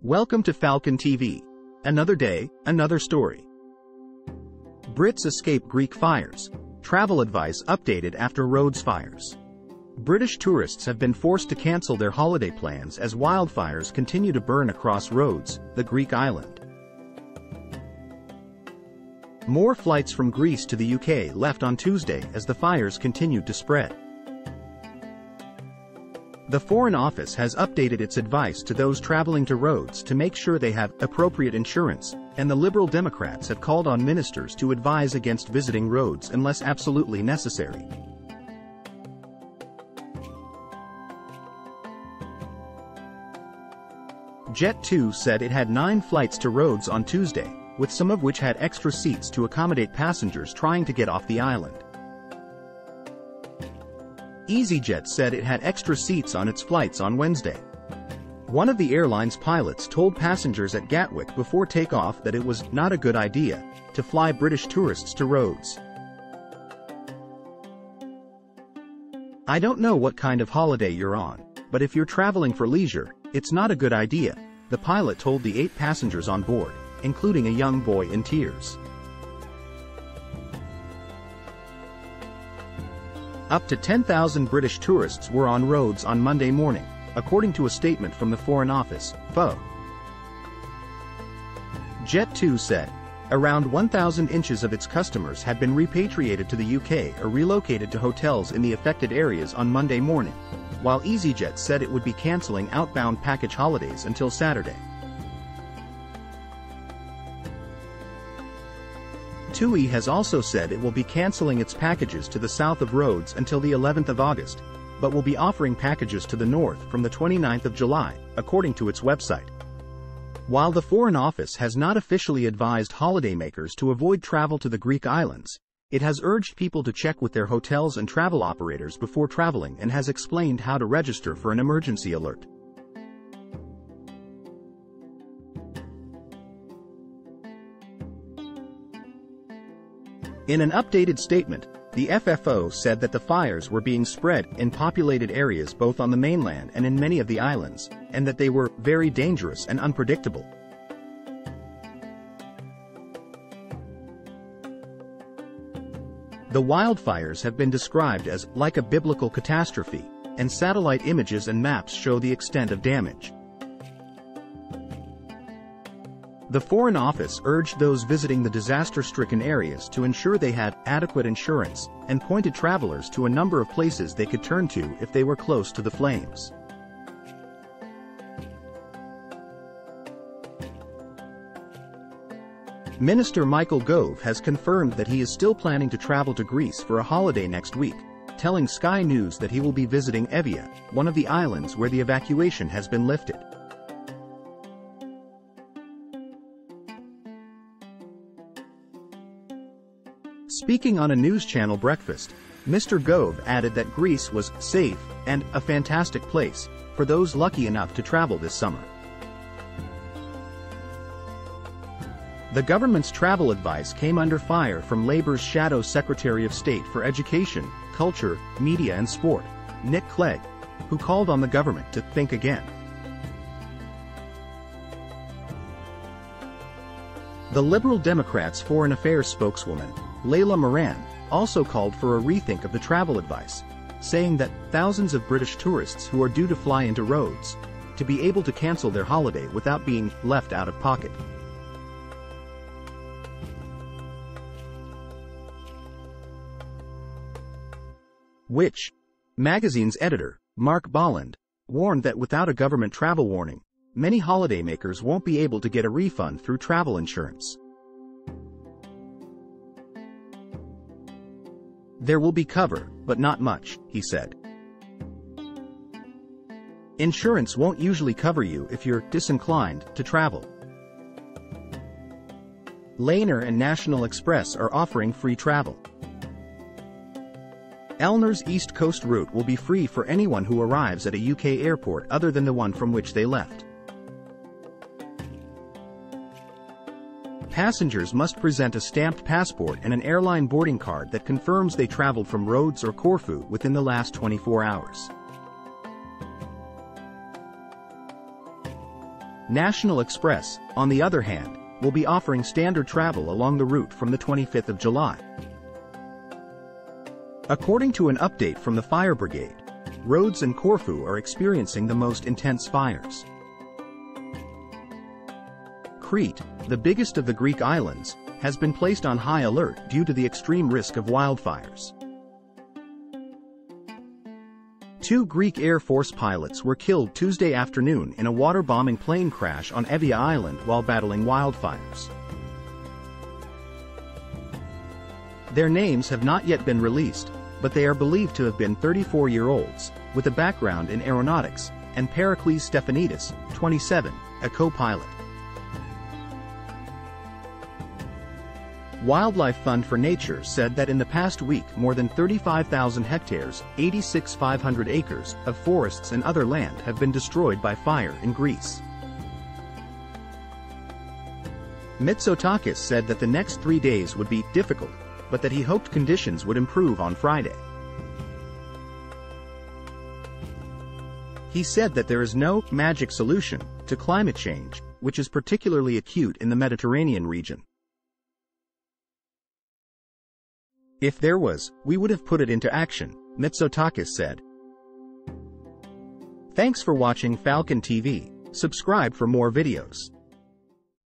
Welcome to Falcon TV. Another day, another story. Brits escape Greek fires. Travel advice updated after Rhodes fires. British tourists have been forced to cancel their holiday plans as wildfires continue to burn across Rhodes, the Greek island. More flights from Greece to the UK left on Tuesday as the fires continued to spread. The Foreign Office has updated its advice to those traveling to Rhodes to make sure they have appropriate insurance, and the Liberal Democrats have called on ministers to advise against visiting Rhodes unless absolutely necessary. Jet2 said it had 9 flights to Rhodes on Tuesday, with some of which had extra seats to accommodate passengers trying to get off the island. EasyJet said it had extra seats on its flights on Wednesday. One of the airline's pilots told passengers at Gatwick before takeoff that it was not a good idea to fly British tourists to Rhodes. "I don't know what kind of holiday you're on, but if you're traveling for leisure, it's not a good idea," the pilot told the 8 passengers on board, including a young boy in tears. Up to 10,000 British tourists were on Rhodes on Monday morning, according to a statement from the Foreign Office, FO. Jet2 said, around 1,000 inches of its customers had been repatriated to the UK or relocated to hotels in the affected areas on Monday morning, while EasyJet said it would be cancelling outbound package holidays until Saturday. TUI has also said it will be cancelling its packages to the south of Rhodes until the 11th of August, but will be offering packages to the north from the 29th of July, according to its website. While the Foreign Office has not officially advised holidaymakers to avoid travel to the Greek islands, it has urged people to check with their hotels and travel operators before traveling and has explained how to register for an emergency alert. In an updated statement, the FFO said that the fires were being spread in populated areas both on the mainland and in many of the islands, and that they were very dangerous and unpredictable. The wildfires have been described as like a biblical catastrophe, and satellite images and maps show the extent of damage. The Foreign Office urged those visiting the disaster-stricken areas to ensure they had adequate insurance, and pointed travelers to a number of places they could turn to if they were close to the flames. Minister Michael Gove has confirmed that he is still planning to travel to Greece for a holiday next week, telling Sky News that he will be visiting Evia, one of the islands where the evacuation has been lifted. Speaking on a news channel breakfast, Mr. Gove added that Greece was safe and a fantastic place for those lucky enough to travel this summer. The government's travel advice came under fire from Labour's Shadow Secretary of State for Education, Culture, Media and Sport, Nick Clegg, who called on the government to think again. The Liberal Democrats' Foreign Affairs spokeswoman, Layla Moran, also called for a rethink of the travel advice, saying that thousands of British tourists who are due to fly into Rhodes to be able to cancel their holiday without being left out of pocket. Which magazine's editor, Mark Bolland, warned that without a government travel warning, many holidaymakers won't be able to get a refund through travel insurance. "There will be cover, but not much," he said. "Insurance won't usually cover you if you're disinclined to travel." Liner and National Express are offering free travel. Elner's East Coast route will be free for anyone who arrives at a UK airport other than the one from which they left. Passengers must present a stamped passport and an airline boarding card that confirms they traveled from Rhodes or Corfu within the last 24 hours. National Express, on the other hand, will be offering standard travel along the route from the 25th of July. According to an update from the fire brigade, Rhodes and Corfu are experiencing the most intense fires. Crete, the biggest of the Greek islands, has been placed on high alert due to the extreme risk of wildfires. 2 Greek Air Force pilots were killed Tuesday afternoon in a water-bombing plane crash on Evia Island while battling wildfires. Their names have not yet been released, but they are believed to have been 34-year-olds, with a background in aeronautics, and Pericles Stefanidis, 27, a co-pilot. Wildlife Fund for Nature said that in the past week more than 35,000 hectares, 86,500 acres, of forests and other land have been destroyed by fire in Greece. Mitsotakis said that the next 3 days would be difficult, but that he hoped conditions would improve on Friday. He said that there is no magic solution to climate change, which is particularly acute in the Mediterranean region. If there was, we would have put it into action, Mitsotakis said. Thanks for watching Falcon TV. Subscribe for more videos.